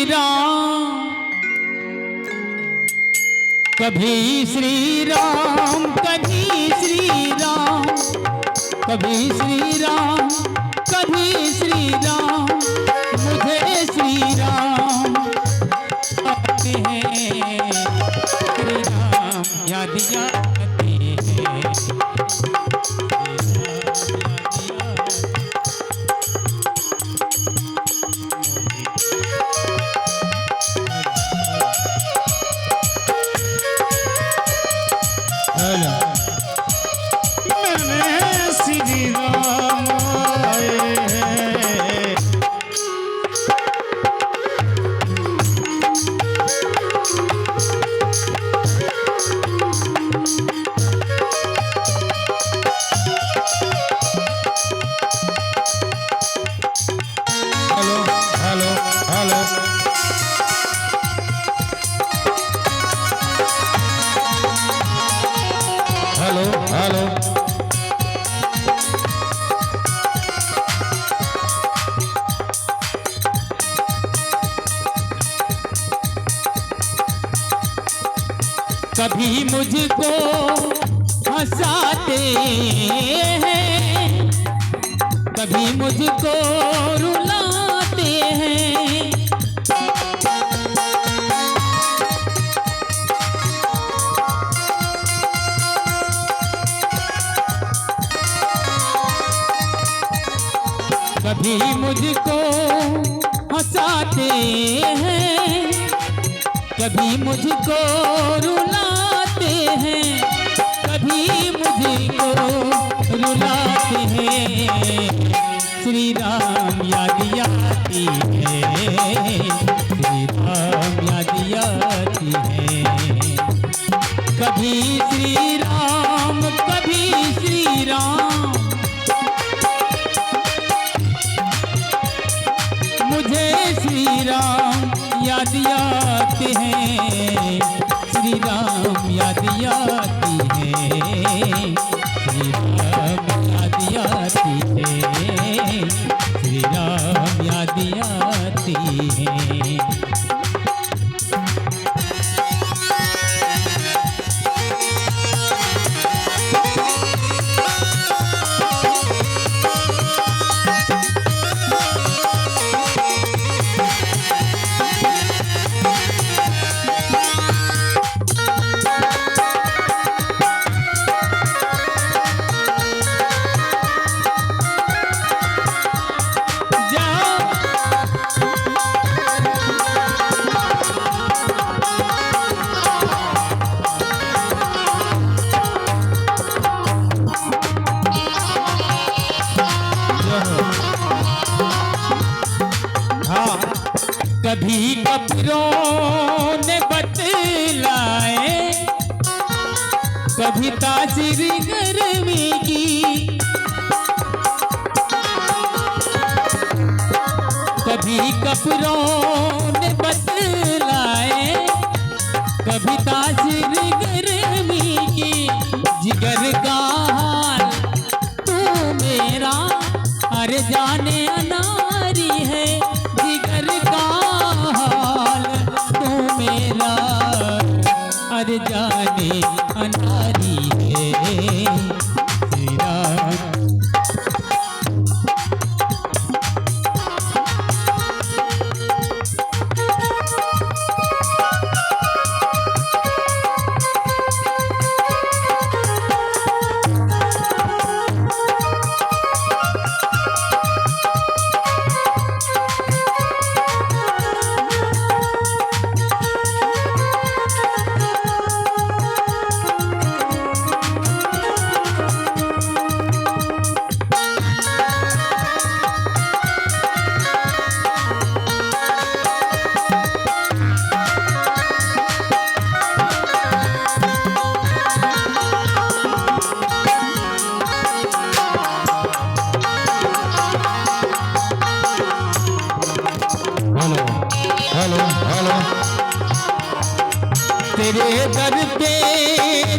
राम, कभी श्री राम, कभी श्री राम, कभी श्री राम, कभी श्री राम, मुझे श्री राम आते हैं, श्री राम याद आते हैं। कभी मुझको हंसाते हैं, कभी मुझको रुलाते हैं, कभी मुझको हंसाते हैं, कभी मुझको रुलाते हैं, कभी मुझको रुलाते हैं। श्री राम याद आती है, श्री राम याद आती है। कभी श्री राम, कभी श्री राम, मुझे श्री राम याद आते हैं, श्री राम याद आती है, श्री राम याद आती है, श्री राम याद आती है। कभी कबरों ने बतलाए, कभी तासीर गर्मी की, कभी कबरों ने बतलाए, कभी तासीर गर्मी की। जिगर का हाल तू मेरा हर जाने अनारी है, जिगर का हर जाने अनारी है। श्री राम तेरे दर पे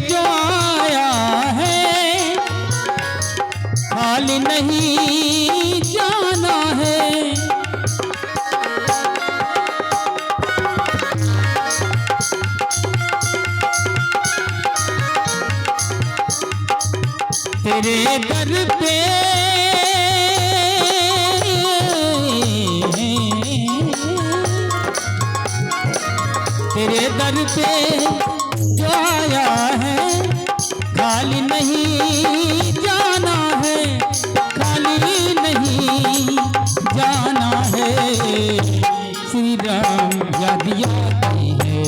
जो आया है हाल नहीं जाना है, तेरे दर पे तेरे दर पे जो आया है खाली नहीं जाना है, खाली नहीं जाना है। श्री राम याद आती है,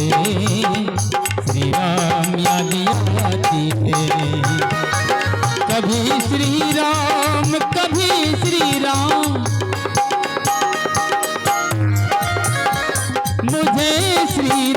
श्री राम याद आती है। कभी श्री राम, कभी श्री राम, मुझे श्री